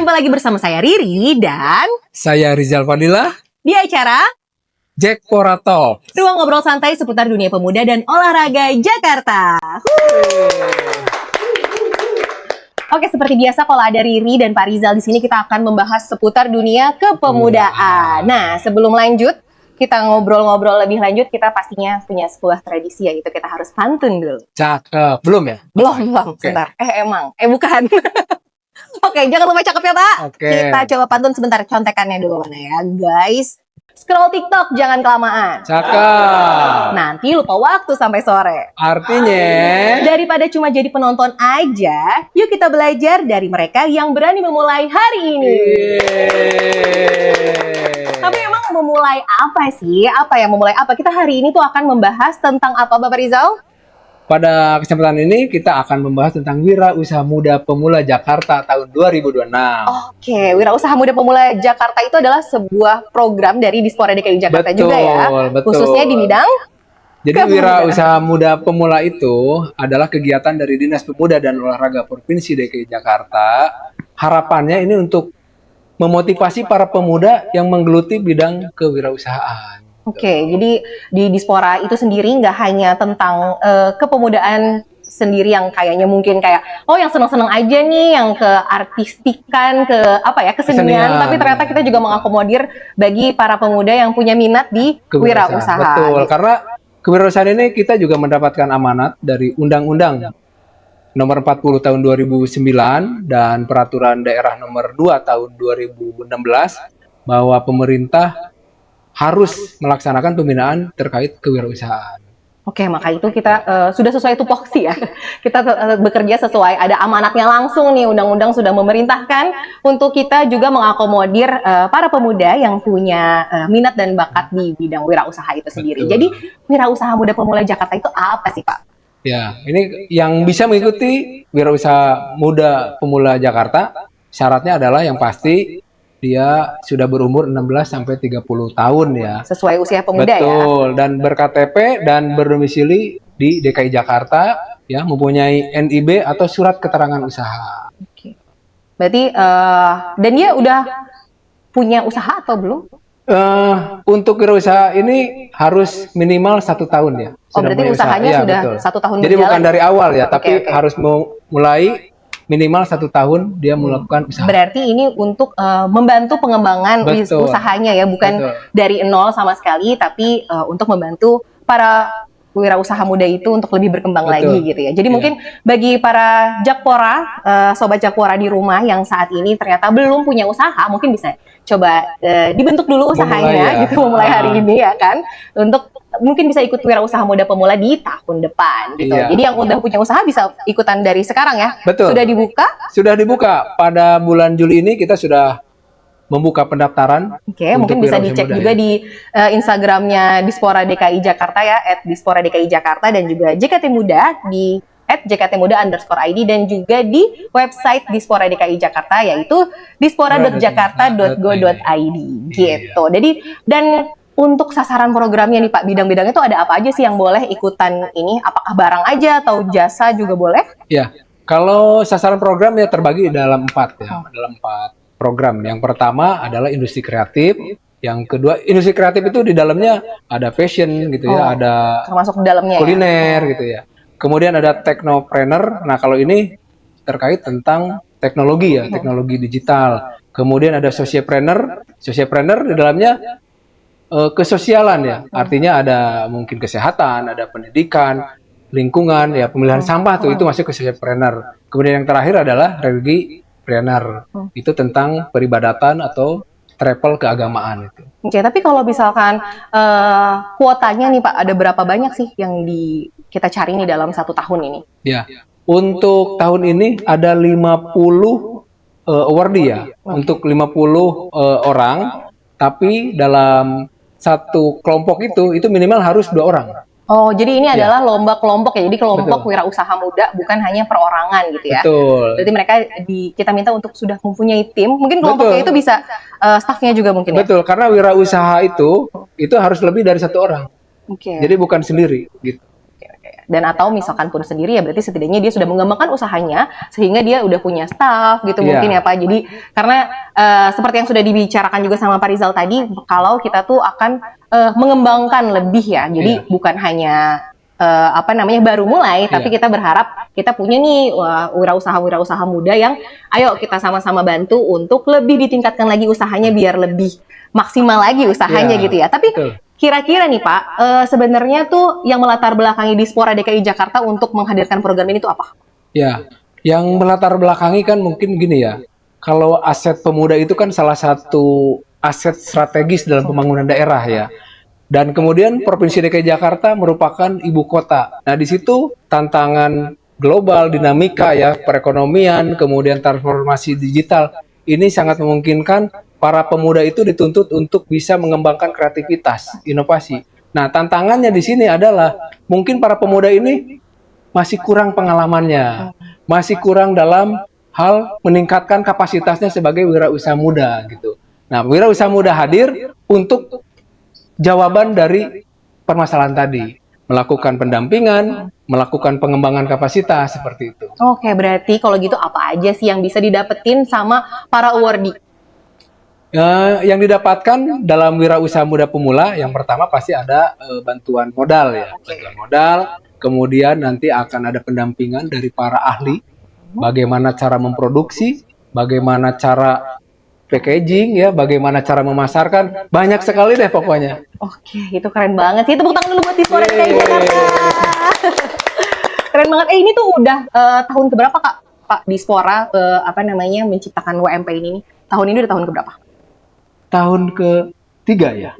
Jumpa lagi bersama saya Riri dan Saya Rizal Fadilah di acara Jack Porato. Ruang Ngobrol Santai seputar dunia pemuda dan olahraga Jakarta. Oke, seperti biasa kalau ada Riri dan Pak Rizal di sini kita akan membahas seputar dunia kepemudaan. Nah, sebelum lanjut kita ngobrol-ngobrol lebih lanjut, kita pastinya punya sebuah tradisi, yaitu kita harus pantun dulu. Cakep. Belum ya? Belum, Oke. sebentar. Bukan. Oke, jangan lupa cakep ya, Pak. Oke. Kita coba pantun sebentar, contekannya dulu mana ya, guys. Scroll TikTok, jangan kelamaan. Cakep. Nanti lupa waktu sampai sore. Artinya Daripada cuma jadi penonton aja, yuk kita belajar dari mereka yang berani memulai hari ini. Tapi emang memulai apa sih? Apa yang memulai apa? Kita hari ini tuh akan membahas tentang apa, Bapak Rizal? pada kesempatan ini kita akan membahas tentang Wirausaha Muda Pemula Jakarta tahun 2026. Oke, Wirausaha Muda Pemula Jakarta itu adalah sebuah program dari Dispora DKI Jakarta juga ya. Betul. Khususnya di bidang Jadi Wirausaha Muda Pemula itu adalah kegiatan dari Dinas Pemuda dan Olahraga Provinsi DKI Jakarta. Harapannya ini untuk memotivasi para pemuda yang menggeluti bidang kewirausahaan. Oke, jadi di Dispora itu sendiri nggak hanya tentang kepemudaan sendiri yang kayaknya mungkin kayak yang seneng-seneng aja nih, yang ke artistikan, ke kesenian, tapi ternyata kita juga mengakomodir bagi para pemuda yang punya minat di wirausaha. Betul, karena kewirausahaan ini kita juga mendapatkan amanat dari Undang-Undang Nomor 40 Tahun 2009 dan Peraturan Daerah Nomor 2 Tahun 2016 bahwa pemerintah harus melaksanakan pembinaan terkait kewirausahaan. Oke, maka itu kita sudah sesuai tupoksi ya. Kita bekerja sesuai, ada amanatnya langsung nih, undang-undang sudah memerintahkan untuk kita juga mengakomodir para pemuda yang punya minat dan bakat di bidang wirausaha itu sendiri. Betul. Jadi, Wirausaha Muda Pemula Jakarta itu apa sih, Pak? Ya, ini yang bisa mengikuti Wirausaha Muda Pemula Jakarta, syaratnya adalah yang pasti dia sudah berumur 16 sampai 30 tahun ya. Sesuai usia pemuda. Betul, dan ber-KTP dan berdomisili di DKI Jakarta, ya, mempunyai NIB atau surat keterangan usaha. Oke. Berarti dan dia udah punya usaha atau belum? Untuk wirausaha ini harus minimal 1 tahun ya. Berarti punya usahanya usaha. Ya, sudah betul. 1 tahun Jadi berjalan. bukan dari awal ya, tapi Oke. harus mulai minimal 1 tahun dia melakukan usaha. Berarti ini untuk membantu pengembangan Betul. usahanya ya, bukan Betul. dari nol sama sekali, tapi untuk membantu para wirausaha muda itu untuk lebih berkembang Betul. lagi gitu ya. Jadi Iya. mungkin bagi para Jakpora, sobat Jakpora di rumah yang saat ini ternyata belum punya usaha, mungkin bisa coba dibentuk dulu usahanya, memulai hari ini ya kan, untuk mungkin bisa ikut Wirausaha Muda Pemula di tahun depan gitu. Iya. Jadi yang udah punya usaha bisa ikutan dari sekarang ya. Betul. Sudah dibuka? Sudah dibuka pada bulan Juli ini, kita sudah membuka pendaftaran. Oke, mungkin bisa dicek juga di Instagramnya Dispora DKI Jakarta ya, @dispora_dki Jakarta, dan juga JKT Muda di @jktmuda_id, dan juga di website Dispora DKI Jakarta yaitu dispora.jakarta.go.id gitu. Jadi dan untuk sasaran programnya nih Pak, bidang-bidangnya itu ada apa aja sih yang boleh ikutan ini? Apakah barang aja atau jasa juga boleh? Ya, kalau sasaran program ya terbagi dalam 4 ya, dalam 4 program. Yang pertama adalah industri kreatif. Yang kedua, industri kreatif itu di dalamnya ada fashion gitu ya, ada Termasuk di dalamnya kuliner gitu ya. Kemudian ada technopreneur. Nah, kalau ini terkait tentang teknologi ya, teknologi digital. Kemudian ada sociopreneur. Sociopreneur di dalamnya kesosialan ya. Artinya ada mungkin kesehatan, ada pendidikan, lingkungan, ya, pemilihan sampah tuh itu masuk ke sociopreneur. Kemudian yang terakhir adalah religipreneur. Itu tentang peribadatan atau travel keagamaan itu. Oke, tapi kalau misalkan kuotanya nih Pak, ada berapa banyak sih yang kita cari nih dalam 1 tahun ini? Ya, untuk tahun ini ada 50 awardee ya, untuk 50 orang, tapi dalam satu kelompok itu minimal harus 2 orang. Oh, jadi ini adalah lomba kelompok ya, jadi kelompok Betul. wirausaha muda, bukan hanya perorangan gitu ya? Betul. Berarti mereka kita minta untuk sudah mempunyai tim, mungkin kelompoknya Betul. itu bisa staffnya juga mungkin ya? Betul, karena wirausaha itu harus lebih dari 1 orang. Oke. Jadi bukan sendiri gitu. Oke. Dan atau misalkan pun sendiri ya berarti setidaknya dia sudah mengembangkan usahanya sehingga dia udah punya staff gitu mungkin ya Pak. Jadi karena seperti yang sudah dibicarakan juga sama Pak Rizal tadi, kalau kita tuh akan mengembangkan lebih ya. Jadi bukan hanya baru mulai, tapi kita berharap kita punya nih wirausaha muda yang ayo kita sama-sama bantu untuk lebih ditingkatkan lagi usahanya biar lebih maksimal lagi usahanya gitu ya. Tapi kira-kira nih Pak, sebenarnya tuh yang melatar belakangi Dispora DKI Jakarta untuk menghadirkan program ini tuh apa? Ya, yang melatar belakangi kan mungkin gini ya, kalau aset pemuda itu kan salah satu aset strategis dalam pembangunan daerah ya. Dan kemudian Provinsi DKI Jakarta merupakan ibu kota. Nah, di situ tantangan global, dinamika ya, perekonomian, kemudian transformasi digital, ini sangat memungkinkan para pemuda itu dituntut untuk bisa mengembangkan kreativitas, inovasi. Nah, tantangannya di sini adalah mungkin para pemuda ini masih kurang pengalamannya, masih kurang dalam hal meningkatkan kapasitasnya sebagai wirausaha muda gitu. Nah, wirausaha muda hadir untuk jawaban dari permasalahan tadi, melakukan pendampingan, melakukan pengembangan kapasitas seperti itu. Oke, berarti kalau gitu apa aja sih yang bisa didapetin sama para awardee? Yang didapatkan dalam wirausaha muda pemula, yang pertama pasti ada bantuan modal ya, bantuan modal. Kemudian nanti akan ada pendampingan dari para ahli, bagaimana cara memproduksi, bagaimana cara packaging ya, bagaimana cara memasarkan, banyak sekali deh pokoknya. Oke, itu keren banget sih. Tepuk tangan dulu buat Dispora DKI Jakarta. Keren banget. Ini tuh udah tahun keberapa Kak Pak Dispora menciptakan WMP ini nih? Tahun ini udah tahun keberapa? Tahun ke-3 ya.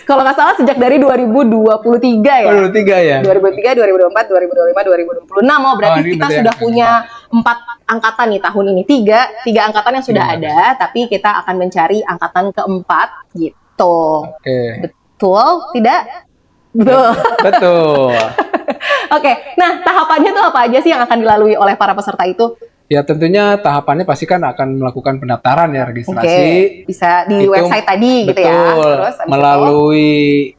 Kalau nggak salah sejak dari 2023 ya. 2023 ya. 2003, 2024, 2025, 2026. Oh, berarti kita sudah punya 4 angkatan nih tahun ini. Tiga angkatan yang sudah ada, tapi kita akan mencari angkatan keempat gitu. Betul? Tidak? Betul. Betul. Oke, nah tahapannya tuh apa aja sih yang akan dilalui oleh para peserta itu? Ya tentunya tahapannya pasti kan akan melakukan pendaftaran ya, registrasi. Bisa di website tadi gitu ya. Terus melalui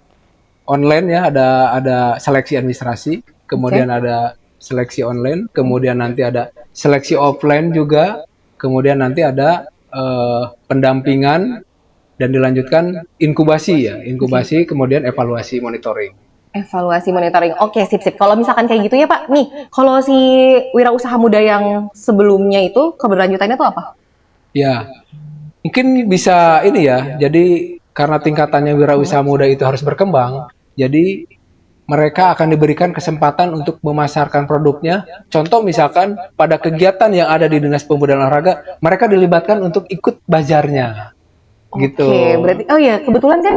online ya, ada seleksi administrasi, kemudian ada seleksi online, kemudian nanti ada seleksi offline juga, kemudian nanti ada pendampingan dan dilanjutkan inkubasi ya, kemudian evaluasi monitoring. Evaluasi monitoring. Oke, sip. Kalau misalkan kayak gitu ya Pak, nih kalau si wirausaha muda yang sebelumnya itu keberlanjutannya tuh apa? Ya, mungkin bisa ini ya, jadi karena tingkatannya wirausaha muda itu harus berkembang, jadi mereka akan diberikan kesempatan untuk memasarkan produknya. Contoh misalkan pada kegiatan yang ada di Dinas Pemuda dan Olahraga, mereka dilibatkan untuk ikut bazarnya. Gitu. Oke, berarti kebetulan kan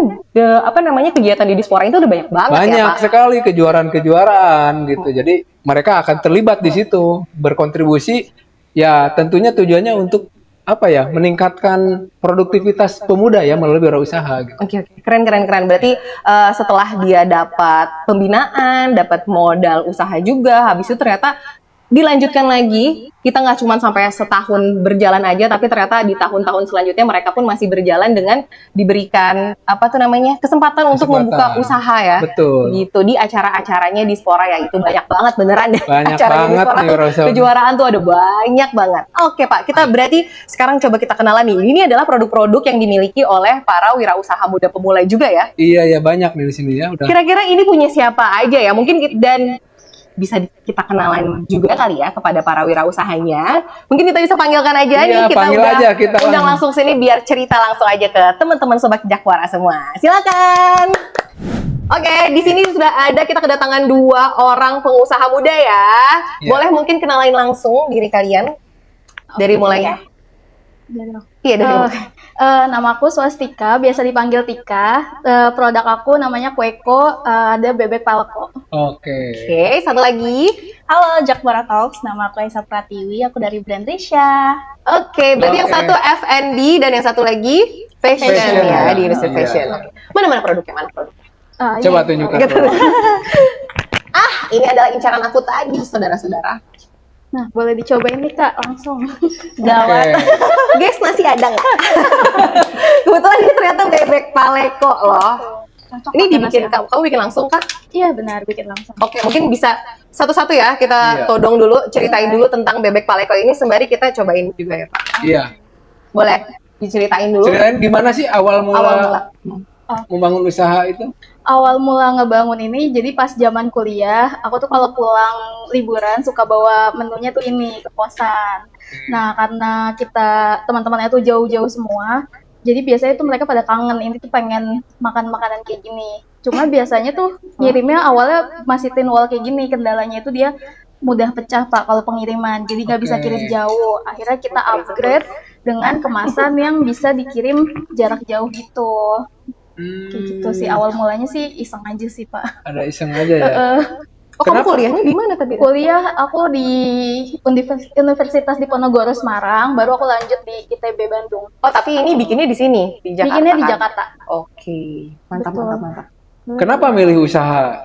kegiatan di Dispora itu udah banyak banget ya Pak. Banyak sekali kejuaraan gitu. Jadi mereka akan terlibat di situ, berkontribusi. Ya tentunya tujuannya untuk meningkatkan produktivitas pemuda ya melalui wirausaha. Gitu. Oke, keren. Berarti setelah dia dapat pembinaan, dapat modal usaha juga, habis itu ternyata dilanjutkan lagi, kita nggak cuma sampai setahun berjalan aja, tapi ternyata di tahun-tahun selanjutnya mereka pun masih berjalan dengan diberikan kesempatan untuk membuka usaha ya. Betul. Gitu di acara-acaranya Dispora ya, itu banyak banget beneran deh. Banyak acara banget Dispora kejuaraan tuh ada banyak banget. Oke Pak, kita berarti sekarang coba kita kenalan nih. Ini adalah produk-produk yang dimiliki oleh para wirausaha muda pemula juga ya. Iya ya, banyak nih di sini ya. Udah. Kira-kira ini punya siapa aja ya? Mungkin dan bisa kita kenalan juga kali ya kepada para wirausahanya. Mungkin kita bisa panggilkan aja nih, kita undang langsung sini biar cerita langsung aja ke teman-teman Sobat Jakwara semua. Silakan. Oke, di sini sudah ada, kita kedatangan 2 orang pengusaha muda ya. Boleh mungkin kenalin langsung diri kalian dari mulai. Iya, dari nama aku Swastika, biasa dipanggil Tika. Produk aku namanya Kueko, ada bebek paleko. Oke, satu lagi. Halo, Jakwara Talks, nama aku Aisyah Pratiwi, aku dari brand Risha. Oke, berarti yang satu F&B dan yang satu lagi fashion ya, di industri fashion. Mana produknya? Coba tunjukkan. Ini adalah incaran aku tadi, saudara-saudara. Nah, boleh dicobain nih Kak, langsung. Gawat. Guys, masih ada nggak? Kebetulan ini ternyata bebek paleko loh. Cocok Ini pakai dibikin nasi hangat. kamu bikin langsung kah? Iya benar, bikin langsung. Oke, mungkin bisa satu-satu ya kita Iya. todong dulu, ceritain dulu tentang bebek paleko ini sembari kita cobain juga ya Pak. Iya. Boleh diceritain dulu Ceritain gimana sih awal awal mula. mula membangun usaha itu? Awal mula ngebangun ini, jadi pas zaman kuliah, aku tuh kalau pulang liburan suka bawa menunya tuh ini ke kosan. Nah, karena kita teman-temannya tuh jauh-jauh semua, jadi biasanya tuh mereka pada kangen, ini tuh pengen makan makanan kayak gini. Cuma biasanya tuh ngirimnya awalnya masih tin wall kayak gini, kendalanya itu dia mudah pecah Pak kalau pengiriman, jadi nggak bisa Oke. kirim jauh. Akhirnya kita upgrade dengan kemasan yang bisa dikirim jarak jauh gitu. Kayak gitu sih, awal mulanya sih iseng aja sih Pak. Ada iseng aja ya. Oh, kamu Kenapa? kuliahnya di mana tapi? Kuliah aku di Universitas Diponegoro Semarang, baru aku lanjut di ITB Bandung. Oh, tapi ini bikinnya di sini, di Jakarta. Bikinnya di kan? Jakarta. Oke, mantap, Betul. mantap, mantap. Kenapa milih usaha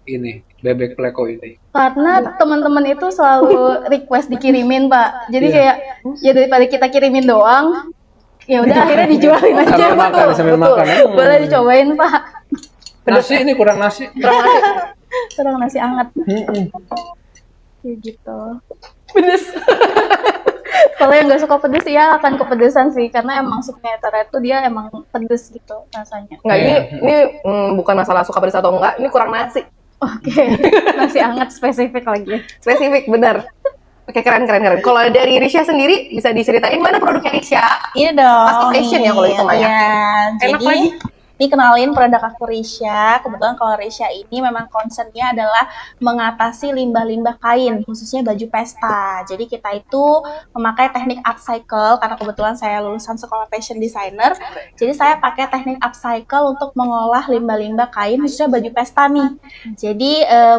ini, bebek pleko ini? Karena teman-teman itu selalu request dikirimin Pak. Jadi Iya. kayak ya daripada kita kirimin doang, ya udah akhirnya dijualin aja. Sambil makan, sambil betul. makan ya. Boleh dicobain Pak. Nasi ini kurang nasi. Kurang nasi hangat. Mm-mm. Kayak gitu. Pedes. Kalau yang nggak suka pedes ya akan kepedesan sih, karena emang signature itu dia emang pedes gitu rasanya. Enggak, Iya. ini bukan masalah suka pedes atau enggak, ini kurang nasi. Oke, nasi hangat spesifik lagi. Spesifik, benar. Oke, keren, keren, keren. Kalau dari Risha sendiri, bisa diceritain mana produknya Risha? Iya dong. Pasti fashion ya kalau itu mah ya. Iya, Enak jadi lagi. ini kenalin produk aku Risha. Kebetulan kalau Risha ini memang concernnya adalah mengatasi limbah-limbah kain, khususnya baju pesta. Jadi kita itu memakai teknik upcycle karena kebetulan saya lulusan sekolah fashion designer. Jadi saya pakai teknik upcycle untuk mengolah limbah-limbah kain khususnya baju pesta nih. Jadi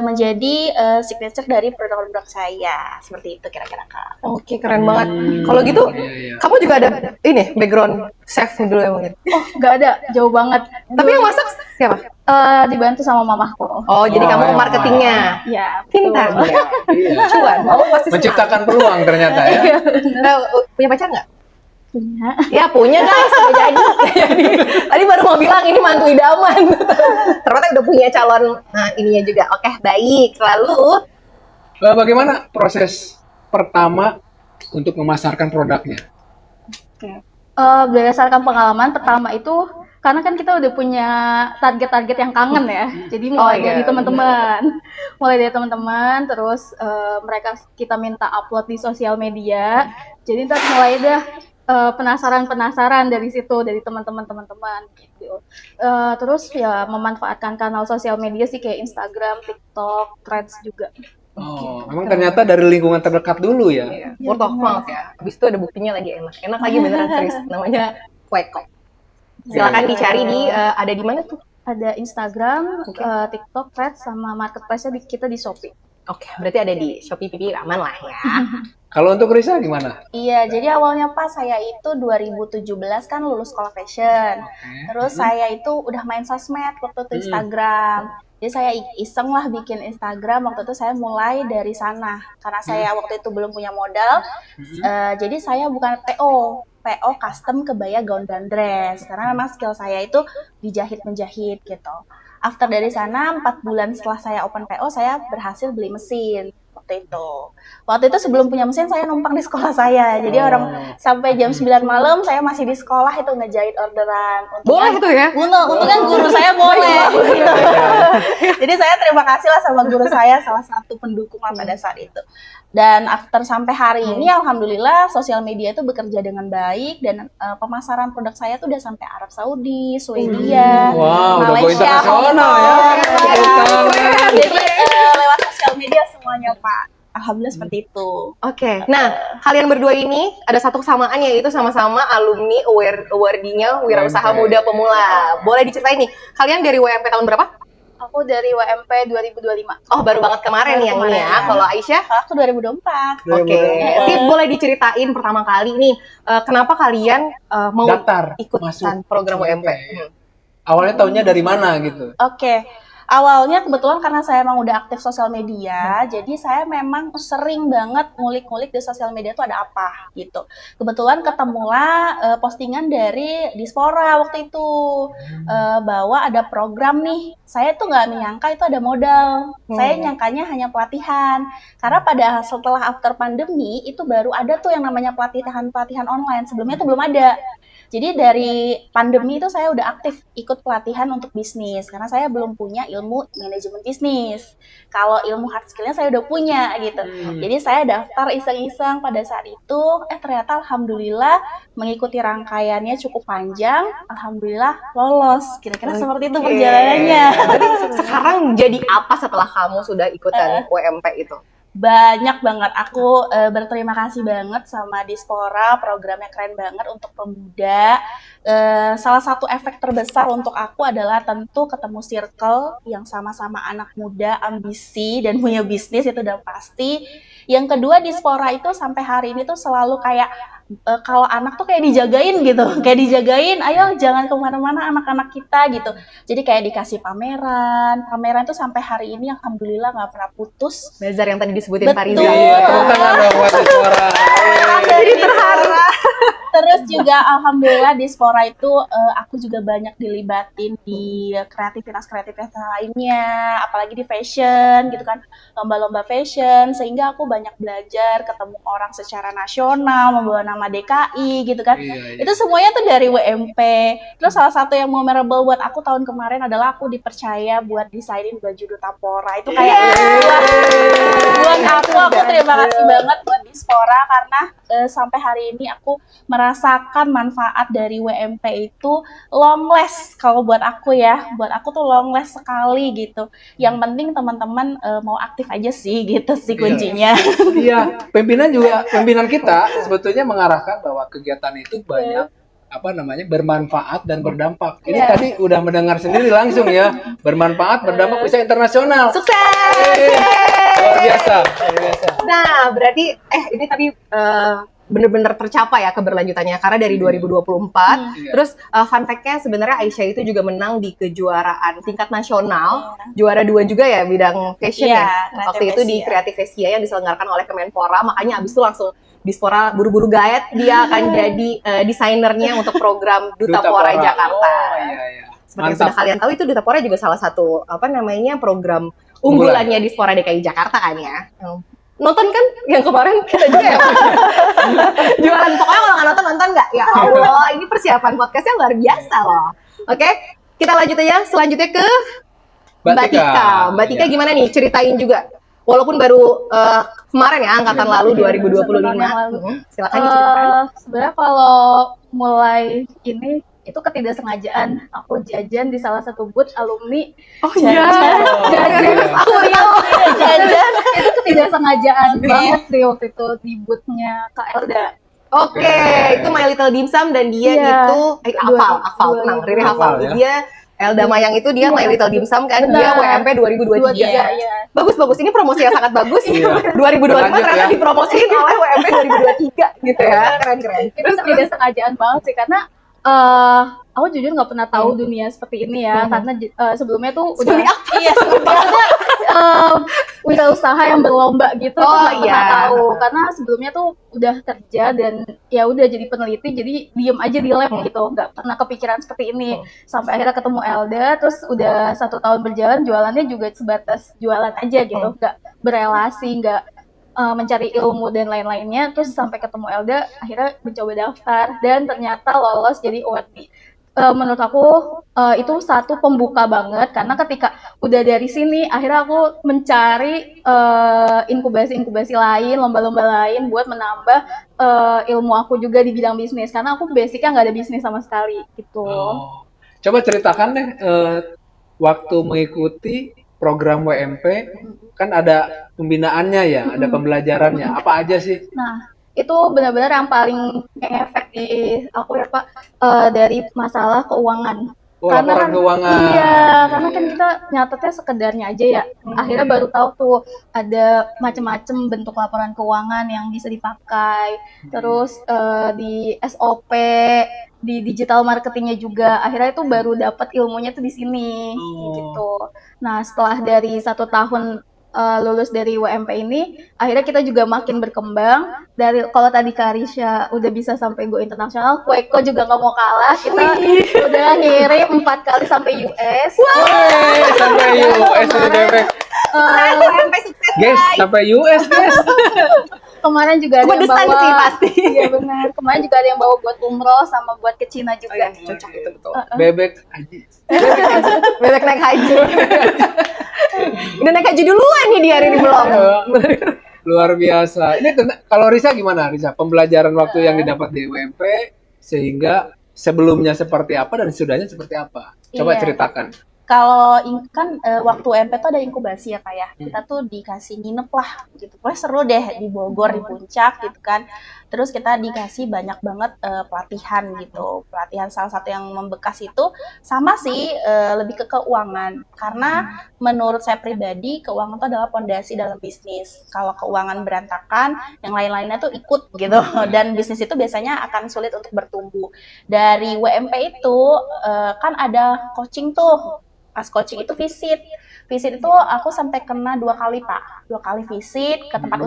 menjadi signature dari produk-produk saya. Seperti itu kira-kira Kak. Oke, keren banget. Kalau gitu, Iya, iya. kamu juga ada ini background chef dulu ya mungkin. Oh, nggak ada, jauh banget. Tapi yang masak siapa? Dibantu sama mamahku. Oh, jadi Oh, kamu emang. marketingnya. Ya, Pintar. Iya. Cuan. Kamu pasti senang. Menciptakan peluang ternyata ya. Punya pacar nggak? punya. Ya punya guys, udah jadi. Jadi, tadi baru mau bilang ini mantu idaman. Ternyata udah punya calon. Nah, ininya juga. Oke, baik. Lalu, Bagaimana proses pertama untuk memasarkan produknya? Berdasarkan pengalaman pertama itu, karena kan kita udah punya target-target yang kangen ya, jadi mulai iya, dari teman-teman, terus kita minta upload di sosial media, jadi ntar mulai dah penasaran dari situ, dari teman-teman gitu. Terus ya memanfaatkan kanal sosial media sih kayak Instagram, TikTok, Threads juga. Oh, memang ternyata dari lingkungan terdekat dulu ya. word of mouth ya. Habis itu ada buktinya lagi enak. Enak lagi beneran serius. Namanya Kueko. Silakan dicari di ada di mana tuh? Ada Instagram, Oke. TikTok, Threads, sama marketplace-nya kita di Shopee. Oke, berarti ada di Shopee Pipi aman lah ya. Kalau untuk Risa gimana? Iya, jadi awalnya pas saya itu 2017 kan lulus sekolah fashion. Terus saya itu udah main sosmed waktu itu Instagram. Jadi saya iseng lah bikin Instagram, waktu itu saya mulai dari sana. Karena saya waktu itu belum punya modal, jadi saya bukan PO custom kebaya gaun dan dress. Karena memang skill saya itu menjahit gitu. After dari sana, 4 bulan setelah saya open PO, saya berhasil beli mesin. Waktu itu sebelum punya mesin saya numpang di sekolah saya. Jadi orang sampai jam 9 malam saya masih di sekolah itu ngejahit orderan. Boleh tuh ya? Untungnya guru saya boleh. Jadi saya terima kasih lah sama guru saya, salah satu pendukung lah pada saat itu. Dan after sampai hari ini alhamdulillah sosial media itu bekerja dengan baik dan pemasaran produk saya tuh udah sampai Arab Saudi, Swedia, Wow, udah go Malaysia, internasional ya. Hongkong. Jadi lewat sosial media semuanya Pak. Alhamdulillah seperti itu. Oke. Nah, kalian berdua ini ada satu kesamaan yaitu sama-sama alumni awardee-nya Wirausaha WMP. Muda Pemula. Boleh diceritain nih, kalian dari WMP tahun berapa? Aku dari WMP 2025. Oh, baru banget kemarin Baru yang kemarin, ini ya. ya. Kalau Aisyah? Kalau aku 2024. Oke. Sip, boleh diceritain pertama kali nih, kenapa kalian mau Daftar ikutan masuk program WMP? Awalnya tahunnya dari mana gitu? Oke. Awalnya kebetulan karena saya emang udah aktif sosial media, jadi saya memang sering banget ngulik-ngulik di sosial media tuh ada apa gitu. Kebetulan ketemulah postingan dari Dispora waktu itu bahwa ada program nih. Saya tuh nggak menyangka itu ada modal. Saya nyangkanya hanya pelatihan. Karena setelah after pandemi itu baru ada tuh yang namanya pelatihan online. Sebelumnya tuh belum ada. Jadi dari pandemi itu saya udah aktif ikut pelatihan untuk bisnis karena saya belum punya ilmu manajemen bisnis. Kalau ilmu hard skillnya saya udah punya gitu. Jadi saya daftar iseng-iseng pada saat itu, ternyata alhamdulillah mengikuti rangkaiannya cukup panjang, alhamdulillah lolos. Kira-kira seperti itu perjalanannya. Jadi sekarang jadi apa setelah kamu sudah ikutan WMP itu? Banyak banget. Aku berterima kasih banget sama Dispora, programnya keren banget untuk pemuda. Salah satu efek terbesar untuk aku adalah tentu ketemu circle yang sama-sama anak muda, ambisi, dan punya bisnis, itu udah pasti. Yang kedua, Dispora itu sampai hari ini tuh selalu kayak kalau anak tuh kayak dijagain gitu, kayak dijagain, ayo jangan kemana-mana anak-anak kita gitu. Jadi kayak dikasih pameran tuh sampai hari ini alhamdulillah nggak pernah putus. Bazar yang tadi disebutin Pak Riza. Tepuk tangan dong buat Dispora. Jadi terharu. Terus juga alhamdulillah Dispora itu aku juga banyak dilibatin di kreativitas lainnya, apalagi di fashion gitu kan, lomba-lomba fashion, sehingga aku banyak belajar, ketemu orang secara nasional, membawa nama DKI gitu kan. Itu semuanya tuh dari WMP. Terus salah satu yang memorable buat aku tahun kemarin adalah aku dipercaya buat desainin baju Duta Pora. Itu kayak buat aku terima kasih banget buat Dispora karena sampai hari ini aku merasakan manfaat dari WMP itu long last. Kalau buat aku tuh long last sekali gitu. Yang penting teman-teman mau aktif aja sih gitu sih kuncinya. Iya, pimpinan kita sebetulnya mengarahkan bahwa kegiatan itu banyak bermanfaat dan berdampak. Ini tadi udah mendengar sendiri langsung ya, bermanfaat, berdampak, bisa internasional. Sukses! Luar biasa. Nah, berarti ini tadi bener-bener tercapai ya keberlanjutannya karena dari 2024 terus fun fact-nya sebenarnya Aisyah itu juga menang di kejuaraan tingkat nasional, juara 2 juga ya bidang fashion ya waktu itu di Creative Asia yang diselenggarakan oleh Kemenpora, makanya abis itu langsung Dispora buru-buru gaet dia akan jadi desainernya untuk program Duta Pora Jakarta. Seperti yang sudah kalian tahu itu Duta Pora juga salah satu program unggulannya Dispora DKI Jakarta kan ya. Nonton kan yang kemarin kita juga ya jualan, pokoknya kalau nggak nonton nggak, ya Allah ini persiapan podcastnya luar biasa loh. Oke, kita lanjut aja selanjutnya ke Mbak Tika gimana nih, ceritain juga walaupun baru kemarin ya angkatan lalu 2025. Silakan diceritakan. Sebenarnya kalau mulai ini itu ketidaksengajaan, aku jajan di salah satu booth alumni. Jajan itu ketidaksengajaan banget sih waktu itu di boothnya Kak Elda. Itu My Little Dim Sum dan dia itu hafal tenang, Riri hafal. Dia Elda Mayang itu dia My Little Dim Sum kan, dia WMP 2023. Bagus, ini promosi yang sangat bagus. 2025 ternyata dipromosiin oleh WMP 2023 gitu ya, keren. Itu ketidaksengajaan banget sih karena aku jujur nggak pernah tahu dunia seperti ini ya, karena sebelumnya tuh udah wirausaha yang berlomba gitu nggak pernah tahu, karena sebelumnya tuh udah kerja dan ya udah jadi peneliti, jadi diem aja di lab gitu, nggak pernah kepikiran seperti ini sampai akhirnya ketemu Elda, terus udah 1 tahun berjalan jualannya juga sebatas jualan aja gitu, nggak berelasi, nggak mencari ilmu dan lain-lainnya. Terus sampai ketemu Elda, akhirnya mencoba daftar dan ternyata lolos jadi ORT. Menurut aku itu satu pembuka banget, karena ketika udah dari sini akhirnya aku mencari inkubasi lain, lomba-lomba lain buat menambah ilmu aku juga di bidang bisnis, karena aku basicnya nggak ada bisnis sama sekali gitu. Coba ceritakan deh waktu mengikuti program WMP kan ada pembinaannya ya, ada pembelajarannya, apa aja sih? Nah, itu benar-benar yang paling ngefek di aku ya Pak, dari masalah keuangan. Karena laporan kan keuangan. iya, karena kan kita nyatetnya sekedarnya aja ya. Akhirnya baru tahu tuh ada macam-macam bentuk laporan keuangan yang bisa dipakai. Terus di SOP, di digital marketingnya juga. Akhirnya itu baru dapat ilmunya tuh di sini, gitu. Nah, setelah dari 1 tahun lulus dari WMP ini, akhirnya kita juga makin berkembang. Dari kalau tadi Karisha udah bisa sampai go internasional, Kueko juga nggak mau kalah. Kita udah ngirim 4 kali sampai US. Sampai US sampai Sampai sukses. guys, sampai US guys. Kemarin juga ada yang Kepedesan bawa, sih pasti. iya benar. Kemarin juga ada yang bawa buat umroh sama buat ke Cina juga. Cocok itu betul. Bebek haji. Bebek naik haji. Udah naik haji duluan nih di hari ini belum. Luar biasa. Ini kalau Risa gimana Risa? Pembelajaran waktu yang didapat di UMP sehingga sebelumnya seperti apa dan sudahnya seperti apa? Coba Iya. ceritakan. Kalau kan waktu MP tuh ada inkubasi ya Kak ya. Kita tuh dikasih nginep lah gitu. Pokoknya seru deh di Bogor, di Puncak gitu kan. Terus kita dikasih banyak banget pelatihan gitu. Pelatihan salah satu yang membekas itu sama sih lebih ke keuangan. Karena menurut saya pribadi keuangan itu adalah pondasi dalam bisnis. Kalau keuangan berantakan, yang lain-lainnya tuh ikut gitu. Dan bisnis itu biasanya akan sulit untuk bertumbuh. Dari WMP itu kan ada coaching tuh. Pas coaching itu visit itu aku sampai kena 2 kali Pak, 2 kali visit ke tempat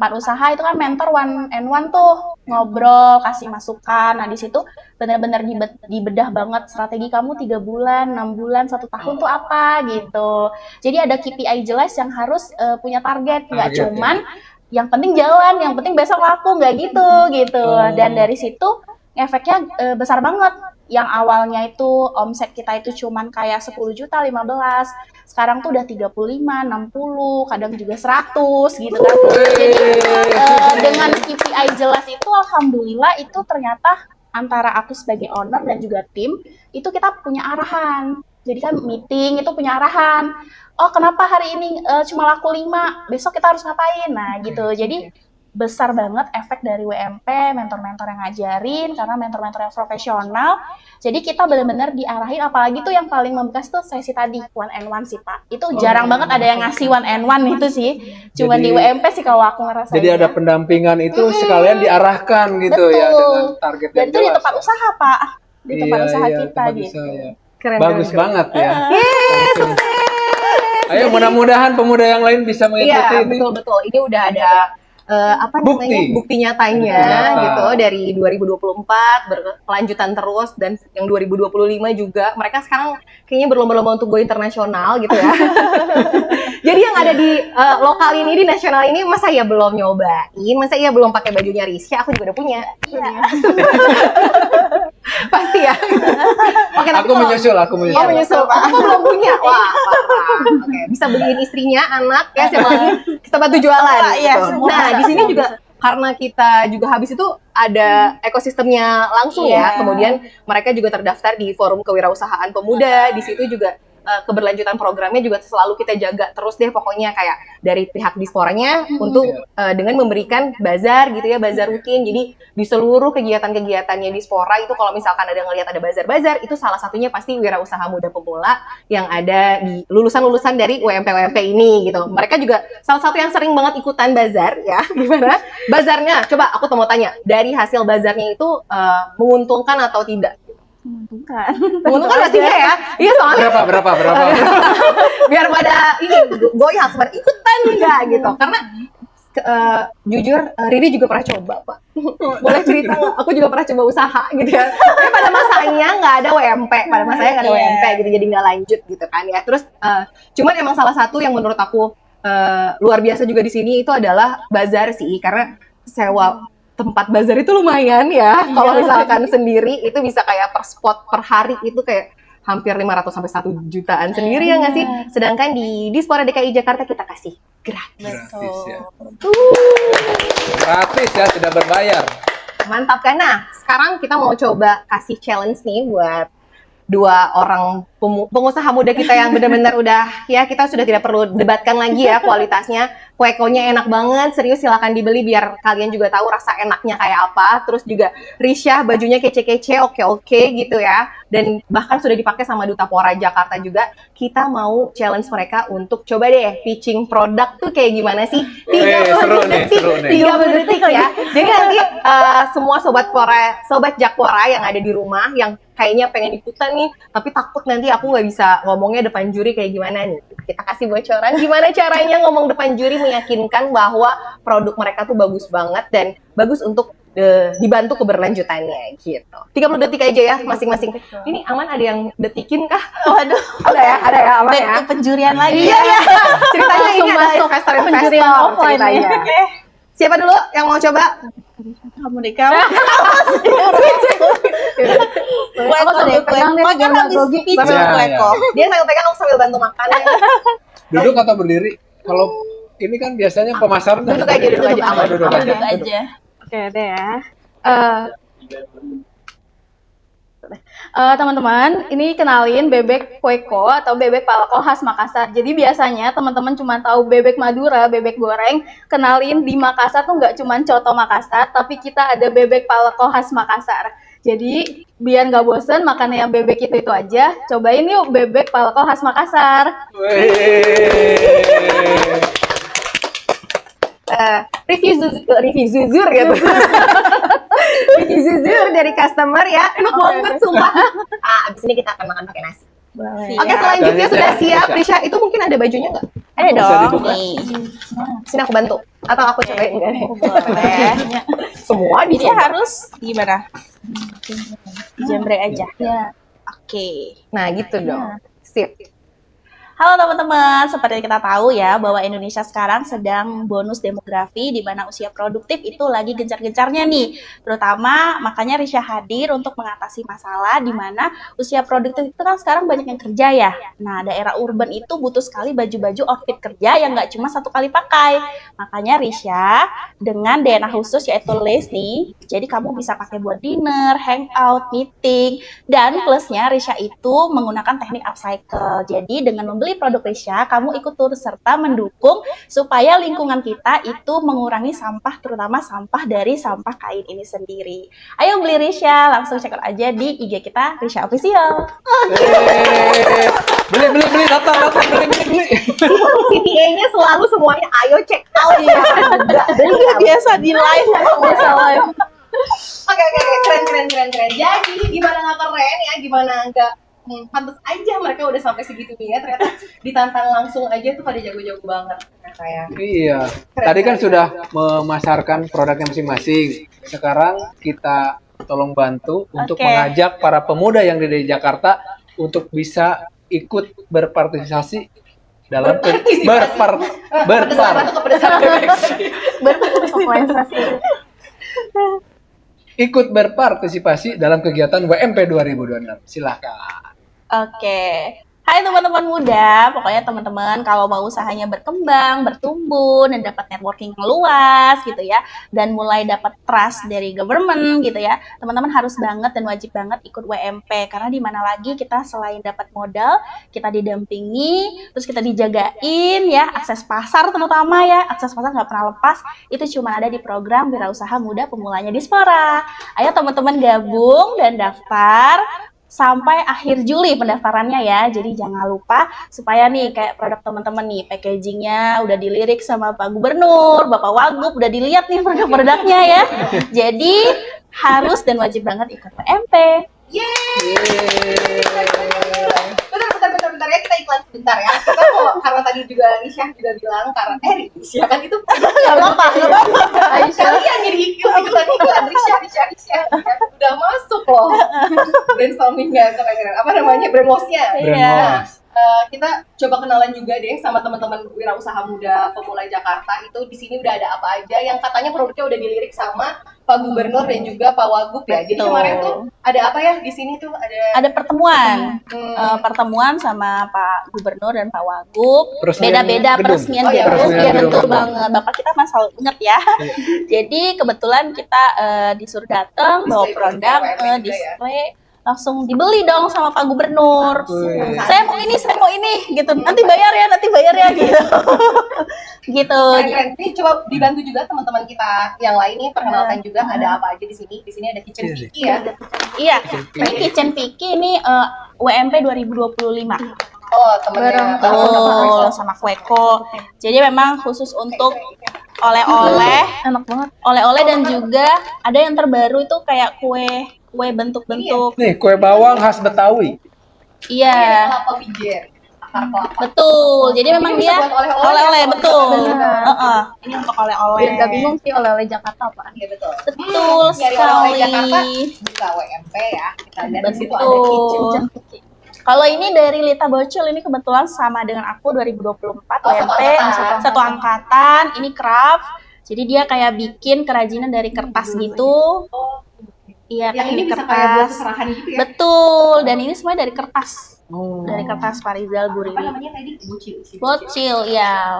usaha itu kan mentor one and one tuh, ngobrol, kasih masukan. Nah di situ benar-benar dibedah banget strategi kamu 3 bulan, 6 bulan, 1 tahun tuh apa gitu. Jadi ada KPI jelas yang harus punya target, nggak Target, cuman yang penting jalan, yang penting besok laku, nggak gitu. Dan dari situ efeknya besar banget. Yang awalnya itu omset kita itu cuman kayak 10 juta, 15, sekarang tuh udah 35, 60, kadang juga 100 gitu kan. Jadi dengan KPI jelas itu alhamdulillah itu ternyata antara aku sebagai owner dan juga tim itu kita punya arahan. Jadi kan meeting itu punya arahan. Oh, kenapa hari ini cuma laku 5, besok kita harus ngapain? Nah, gitu. Jadi besar banget efek dari WMP, mentor-mentor yang ngajarin, karena mentor-mentor yang profesional. Jadi kita benar-benar diarahin, apalagi tuh yang paling membekas tuh sesi tadi, one and one sih Pak. Itu jarang banget ada yang ngasih one and one itu sih. Cuman Jadi- di WMP sih kalau aku ngerasain. Jadi ada pendampingan itu sekalian diarahkan gitu Betul. ya dengan target Dan yang itu di jelas. tempat usaha Pak. Di tempat Iya, usaha iya, kita tempat gitu. usaha, ya. Keren, Bagus keren. banget ya. Sukses. Ayo mudah-mudahan pemuda yang lain bisa mengikuti Iya, ini. betul-betul. Ini udah ada apa Bukti. namanya? Bukti nyatanya Bukti nyata. gitu dari 2024 berkelanjutan terus, dan yang 2025 juga mereka sekarang kayaknya berlomba-lomba untuk go internasional gitu ya. Jadi yang ada di lokal ini, di nasional ini, masa ya belum nyobain, masa ya belum pakai bajunya Risha, aku juga udah punya. Iya. Pasti ya. Oke, tapi Aku kalau- menyusul. Oh, menyusul. Aku belum punya. Wah, parah. Oke, bisa beliin istrinya, anak, ya siapa lagi kita bantu jualan. Semua, iya, gitu. semua Nah, bisa, di sini semua juga karena kita juga habis itu ada ekosistemnya langsung ya. Iya. Kemudian mereka juga terdaftar di Forum Kewirausahaan Pemuda. Di situ juga keberlanjutan programnya juga selalu kita jaga terus deh, pokoknya kayak dari pihak disporanya untuk dengan memberikan bazar gitu ya, bazar rutin. Jadi di seluruh kegiatan-kegiatannya Dispora itu kalau misalkan ada ngelihat ada bazar-bazar, itu salah satunya pasti wirausaha muda pemula yang ada di lulusan-lulusan dari WMP ini gitu. Mereka juga salah satu yang sering banget ikutan bazar ya. Gimana? Bazarnya, coba aku mau tanya, dari hasil bazarnya itu menguntungkan atau tidak? Menguntungkan. Menguntungkan pastinya ya. Iya, soalnya Berapa? biar pada ini goyang sebar ikutan enggak gitu, karena jujur Riri juga pernah coba Pak. Boleh cerita nggak? Aku juga pernah coba usaha gitu ya, tapi pada masanya nggak ada WMP, pada masanya nggak ada WMP gitu, jadi nggak lanjut gitu kan ya. Terus cuman emang salah satu yang menurut aku luar biasa juga di sini itu adalah bazar sih, karena sewa tempat bazar itu lumayan ya. Kalau misalkan sendiri itu bisa kayak per spot per hari itu kayak hampir 500 sampai 1 jutaan sendiri ya nggak sih? Sedangkan di Dispora DKI Jakarta kita kasih gratis. Gratis ya. Gratis ya, tidak berbayar. Mantap kan? Nah, sekarang kita mau coba kasih challenge nih buat 2 orang pengusaha muda kita yang benar-benar udah ya, kita sudah tidak perlu debatkan lagi ya kualitasnya. Kuekonya enak banget, serius silakan dibeli biar kalian juga tahu rasa enaknya kayak apa. Terus juga Risha bajunya kece-kece, oke-oke gitu ya. Dan bahkan sudah dipakai sama Duta Pora Jakarta juga. Kita mau challenge mereka untuk coba deh pitching produk tuh kayak gimana sih? 30 detik ya. Jadi nanti semua sobat Jakpora yang ada di rumah yang kayaknya pengen ikutan nih, tapi takut nanti aku nggak bisa ngomongnya depan juri kayak gimana nih. Kita kasih bocoran gimana caranya ngomong depan juri meyakinkan bahwa produk mereka tuh bagus banget dan bagus untuk dibantu keberlanjutannya gitu. 30 detik aja ya masing-masing. Ini aman ada yang detikin kah? Waduh, Ada ya aman ya. penjurian lagi. Iya. Ceritanya ini ada investor penjurian offline ya. ceritanya. Siapa dulu yang mau coba? Kamu deh kamu. Aku sambil pegang deh, biar nggak grogi. Picu Ya, Kueko. Dia sambil pegang aku sambil bantu makan. Duduk atau berdiri? Kalau ini kan biasanya pemasaran Duduk aja aman. Duduk aja. Duduk aja. Oke deh ya. Teman-teman, ini kenalin bebek Kueko atau bebek palako khas Makassar. Jadi biasanya teman-teman cuma tahu bebek Madura, bebek goreng. Kenalin di Makassar tuh nggak cuma coto Makassar, tapi kita ada bebek palako khas Makassar. Jadi biar nggak bosen makan yang bebek itu aja, cobain yuk bebek palako khas Makassar. Review zuzur gitu. Review zuzur dari customer ya. Enak banget sumpah. Abis ini kita akan makan pakai nasi. Oke, selanjutnya sudah siap. Risha, itu mungkin ada bajunya nggak? Ada Bisa dong. dibuka. Nih. Sini aku bantu. Atau aku cobain enggak nih? Boleh. Semua Dia dicoba. harus gimana? Jembre aja. Ya. Oke. Nah, gitu dong. Sip. Halo teman-teman, seperti kita tahu ya bahwa Indonesia sekarang sedang bonus demografi di mana usia produktif itu lagi gencar-gencarnya nih. Terutama makanya Risha hadir untuk mengatasi masalah di mana usia produktif itu kan sekarang banyak yang kerja ya. Nah, daerah urban itu butuh sekali baju-baju outfit kerja yang nggak cuma satu kali pakai. Makanya Risha dengan DNA khusus yaitu lace nih, jadi kamu bisa pakai buat dinner, hangout, meeting, dan plusnya Risha itu menggunakan teknik upcycle. Jadi dengan membeli produk Risha, kamu ikut turut serta mendukung supaya lingkungan kita itu mengurangi sampah, terutama sampah dari sampah kain ini sendiri. Ayo beli Risha, langsung check out aja di IG kita Risha Official. Beli, datang, beli. CTA-nya selalu semuanya ayo check out ya. Biasa di live. Biasa live. Oke, keren. Jadi gimana nggak keren ya? Gimana nggak pantas aja mereka udah sampai segitunya ternyata ditantang langsung aja tuh pada jago-jago banget ternyata ya. Iya. Tadi kan sudah memasarkan produknya masing-masing. Sekarang kita tolong bantu untuk Oke. mengajak para pemuda yang ada di Jakarta untuk bisa ikut berpartisipasi dalam ikut berpartisipasi dalam kegiatan WMP 2026. Silakan. Oke. Hai teman-teman muda, pokoknya teman-teman kalau mau usahanya berkembang, bertumbuh, dan dapat networking yang luas gitu ya, dan mulai dapat trust dari government gitu ya, teman-teman harus banget dan wajib banget ikut WMP, karena di mana lagi kita selain dapat modal, kita didampingi, terus kita dijagain ya, akses pasar terutama ya, akses pasar nggak pernah lepas, itu cuma ada di program Wirausaha Muda Pemulanya Dispora. Ayo teman-teman gabung dan daftar, sampai akhir Juli pendaftarannya ya. Jadi jangan lupa supaya nih kayak produk teman-teman nih packagingnya udah dilirik sama Pak Gubernur, Bapak Wagub udah dilihat nih produk-produknya ya. Jadi harus dan wajib banget ikut PMP. Bentar ya, kita iklan sebentar ya. Kita mau, karena tadi juga Risha juga bilang karena Risha kan itu nggak apa-apa. Kalian jadi iklan Risha udah masuk loh. Brainstormingnya keren. Apa namanya brainwash-nya? Brainwash. Kita coba kenalan juga deh sama teman-teman wirausaha muda pemula Jakarta. Itu di sini udah ada apa aja yang katanya produknya udah dilirik sama Pak Gubernur dan juga Pak Wagub ya. Jadi Betul. kemarin tuh ada apa ya di sini tuh Ada pertemuan, pertemuan sama Pak Gubernur dan Pak Wagub. Peresmian Beda-beda gedung. peresmian Oh iya, gedung, peresmian ya gedung. betul banget. Bapak kita mah selalu inget ya. Jadi kebetulan kita disuruh datang bawa Display produk, produk WMP juga ya. display. langsung dibeli dong sama Pak Gubernur. Wih. Saya mau ini gitu. Nanti bayar ya gitu. Gitu. Keren. Ini coba dibantu juga teman-teman kita yang lain nih, perkenalkan juga ada apa aja di sini. Di sini ada Kitchen Iya, Vicky ya. Iya, ini Kitchen Vicky ini WMP 2025. Oh, temennya Betul, sama Kweko. Jadi memang khusus untuk oleh-oleh, Enak banget. oleh-oleh dan juga ada yang terbaru itu kayak kue bentuk-bentuk. Nih, kue bawang khas Betawi. Iya, kelapa wijen, akar kelapa. betul. Jadi memang Ini bisa dia buat oleh-oleh oleh-oleh ya, betul. benar. Heeh, ini untuk oleh-oleh. Biar nggak bingung sih oleh-oleh Jakarta apa. Iya betul. Betul Nyari oleh-oleh Jakarta, sekali. buka WMP ya. Kita lihat di situ ada Betul. Kitchen. Kalau ini dari Lita Bocil ini kebetulan sama dengan aku 2024 Oh, WMP satu angkatan. Ini craft. Jadi dia kayak bikin kerajinan dari kertas gitu. Iya, Yang ini teknik bisa kayak buat kertas. seserahan gitu ya. Betul. Dan ini semuanya dari kertas. Oh. Dari kertas Farizal Apa Burini. namanya tadi? Bocil. Bocil, ya.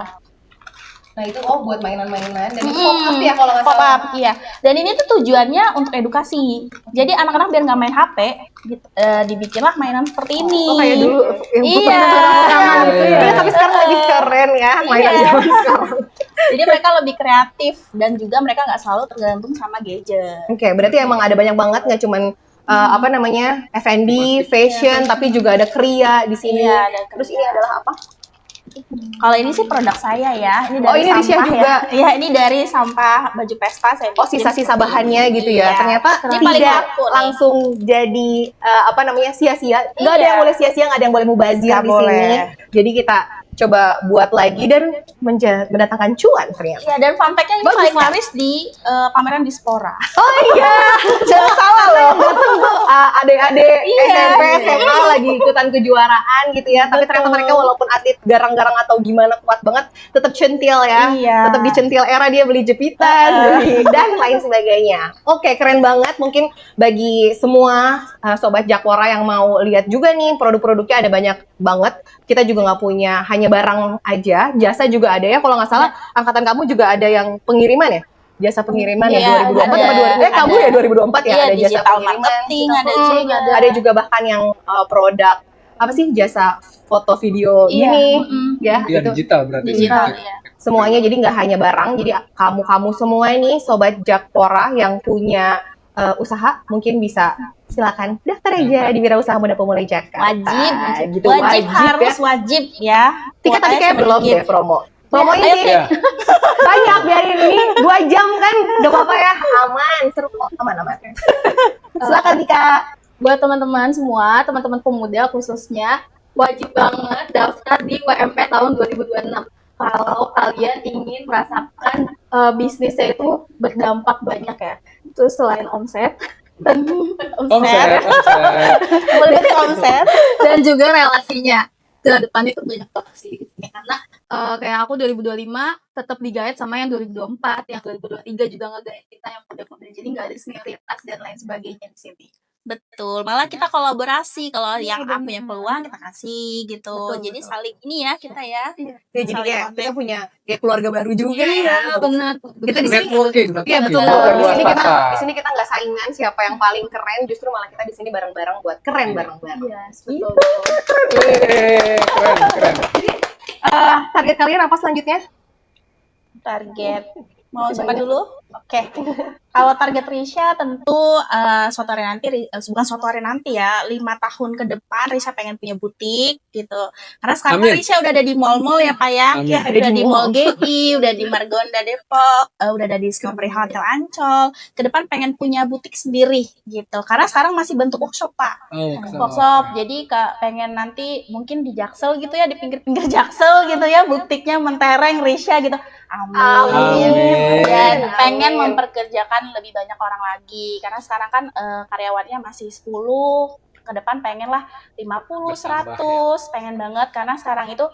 Nah itu buat mainan-mainan dan itu pop up ya kalau nggak Pop salah. up, iya. Dan ini tuh tujuannya untuk edukasi. Jadi anak-anak biar nggak main HP, gitu, dibikinlah mainan seperti ini. Oh, kayak dulu yang Iya. putar-putar gitu ya. Iya. Tapi sekarang lebih keren ya mainan Iya. zaman sekarang. Jadi mereka lebih kreatif dan juga mereka nggak selalu tergantung sama gadget. Oke, berarti emang ada banyak banget nggak cuman apa namanya F&B, fashion, tapi juga ada kriya di sini. Iya, ada Terus ini adalah apa? Kalau ini sih produk saya ya. Ini dari Oh, ini Risha sampah juga. ya. Iya, ini dari sampah baju pesta saya Oh, bikin. sisa-sisa bahannya gitu ya. Iya. Ternyata Ini paling tidak laku nih. langsung jadi apa namanya sia-sia. Nggak ada Iya. yang boleh sia-sia, nggak ada yang boleh mubazir Nggak di sini. boleh. Jadi kita coba buat lagi dan mendatangkan cuan ternyata. Iya, dan fun fact-nya ini Bagus, paling Kak. laris di pameran Dispora. Oh iya, jangan salah loh. Datang tuh adik-adik SMP, SMA lagi ikutan kejuaraan gitu ya. Tapi ternyata Betul. mereka walaupun atlet garang-garang atau gimana kuat banget, tetap centil ya. Iya. Tetap di centil era dia beli jepitan dan lain sebagainya. Oke, keren banget. Mungkin bagi semua sobat Jakpora yang mau lihat juga nih produk-produknya ada banyak banget. Kita juga nggak punya hanya barang aja, jasa juga ada ya. Kalau nggak salah, angkatan kamu juga ada yang pengiriman ya? Jasa pengiriman Iya, ya 2024 ada. apa 2000? Kamu Ada. ya 2024 ya Iya, ada jasa digital pengiriman. marketing ada Hmm, juga. ada juga bahkan yang produk apa sih jasa foto video Iya, gini ya Iya, itu digital berarti. Digital, iya. semuanya. Jadi nggak hanya barang, jadi kamu semua ini sobat Jakpora yang punya usaha mungkin bisa silakan daftar aja di Wirausaha Muda Pemula Jakarta. Wajib, gitu, wajib harus ya. wajib ya. Tika tadi kayak belum sedikit. deh promo. Promo Ayo, ini Iya. banyak biarin ini 2 jam kan udah apa-apa ya, aman, seru kok, aman. Silakan Tika. Buat teman-teman semua, teman-teman pemuda khususnya, wajib banget daftar di WMP tahun 2026. Kalau kalian ingin merasakan bisnisnya itu berdampak banyak ya. Terus selain omset, Omset. Berarti omset. dan juga relasinya ke depan itu banyak banget sih karena kayak aku 2025 tetap digait sama yang 2024, yang 2023 juga ngegait kita yang muda-muda, jadi nggak ada senioritas dan lain sebagainya di sini. Betul, malah kita kolaborasi kalau yang A punya peluang kita kasih gitu. Betul, Jadi betul. saling ini ya kita ya. Ya, jadi Saling kayak connect. kita punya kayak keluarga baru juga Iya, benar. Kita di sini Networking berarti. Iya betul. Luar Di sini kita biasa. di sini kita nggak saingan siapa yang paling keren, justru malah kita di sini bareng-bareng buat keren bareng-bareng. Yes, betul. Keren. Target kalian apa selanjutnya? Target mau siapa dulu? Oke. Kalau target Risha tentu suatu hari nanti, bukan suatu hari nanti ya, 5 tahun ke depan Risha pengen punya butik gitu. Karena sekarang kan Amin. Risha udah ada di mall-mall ya Pak ya. Amin. Udah di Mall GI, udah di Margonda Depok, udah ada di Discovery Hotel Ancol. Ke depan pengen punya butik sendiri gitu. Karena sekarang masih bentuk workshop Pak. Oh, Workshop, jadi pengen nanti mungkin di Jaksel gitu ya, di pinggir-pinggir Jaksel gitu ya, butiknya mentereng Risha gitu. Amin. Dan Amin. pengen memperkerjakan lebih banyak orang lagi, karena sekarang kan karyawannya masih 10, ke depan pengen lah 50, Bertambah, 100, pengen banget, karena sekarang itu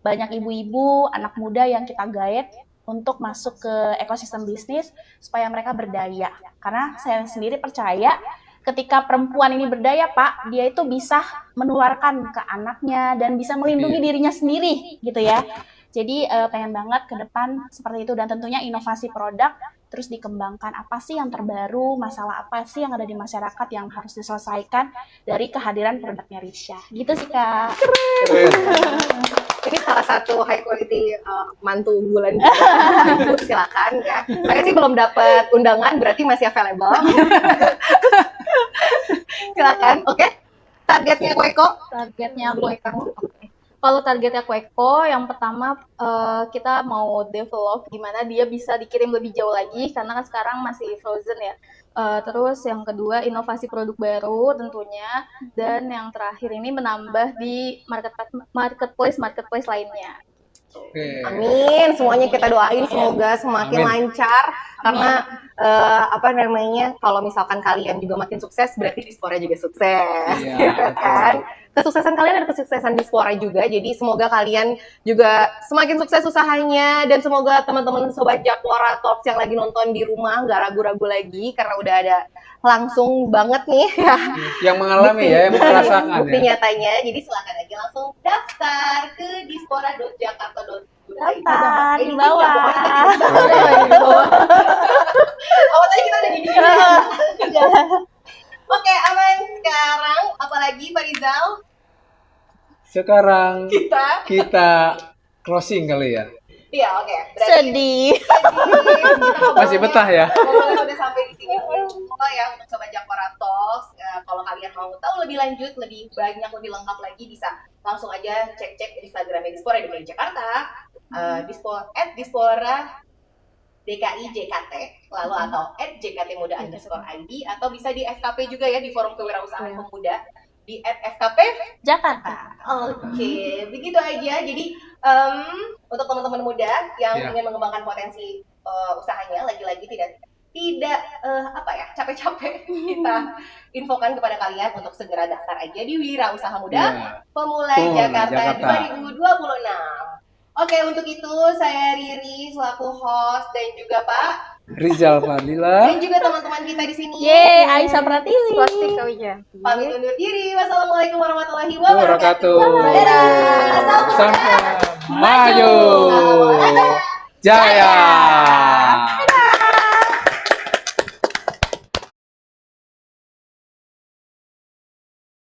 banyak ibu-ibu, anak muda yang kita guide untuk masuk ke ekosistem bisnis supaya mereka berdaya. Karena saya sendiri percaya ketika perempuan ini berdaya Pak, dia itu bisa menularkan ke anaknya dan bisa melindungi dirinya sendiri gitu ya. Jadi pengen banget ke depan seperti itu, dan tentunya inovasi produk terus dikembangkan apa sih yang terbaru, masalah apa sih yang ada di masyarakat yang harus diselesaikan dari kehadiran produknya Risha. Gitu sih Kak. Keren. Ini salah satu high quality mantu unggulan. Silakan ya. Saya sih belum dapat undangan, berarti masih available. Silakan. Oke. Targetnya Koeko? Targetnya aku Eko. Kalau targetnya aku Eko, yang pertama kita mau develop gimana dia bisa dikirim lebih jauh lagi karena kan sekarang masih frozen ya. Terus yang kedua inovasi produk baru tentunya, dan yang terakhir ini menambah di marketplace lainnya. Oke. Amin, semuanya kita doain semoga semakin Amin. lancar karena apa namanya, kalau misalkan kalian juga makin sukses berarti Dispora juga sukses, Iya, gitu kan? Kesuksesan kalian ada kesuksesan Dispora juga, jadi semoga kalian juga semakin sukses usahanya dan semoga teman-teman sobat Jakpora Talks yang lagi nonton di rumah nggak ragu-ragu lagi karena udah ada langsung banget nih ya. Yang mengalami ya, yang merasakan Bukti ya. nyatanya, jadi silakan aja langsung daftar ke dispora.jakarta.go. Daftar di Ini bawah. Oh, tadi kita udah gini. Oke, aman. Sekarang apalagi Pak Rizal? Sekarang Kita. kita closing kali ya. Iya, oke. Berarti Sedih. Masih betah ya. Ngobrolnya udah sampai di sini dulu ya untuk Sobat Jakpora Talks. Kalau kalian mau tahu lebih lanjut, lebih banyak, lebih lengkap lagi bisa langsung aja cek Instagramnya Dispora DKI Jakarta, @dispora DKI JKT, lalu atau @JKT_Muda_ID, atau bisa di FKP juga ya, di Forum Kewirausahaan Pemuda di @FKP Jakarta. Oke, begitu aja. Jadi untuk teman-teman muda yang Ya. ingin mengembangkan potensi usahanya, lagi-lagi tidak apa ya, capek-capek kita infokan kepada kalian untuk segera daftar aja di Wira Usaha Muda Ya. Pemulai Pemulai Jakarta Jakarta. 2026. Oke, untuk itu saya Riri selaku host dan juga Pak Rizal Fadila. dan juga teman-teman kita di sini. Yeay, Aisyah Pratiwi. Swastik Kawijan. Pamit undur diri. Wassalamualaikum warahmatullahi Wabarakatuh. wabarakatuh. Dadah. Salam Sampai maju. Maju. Jaya.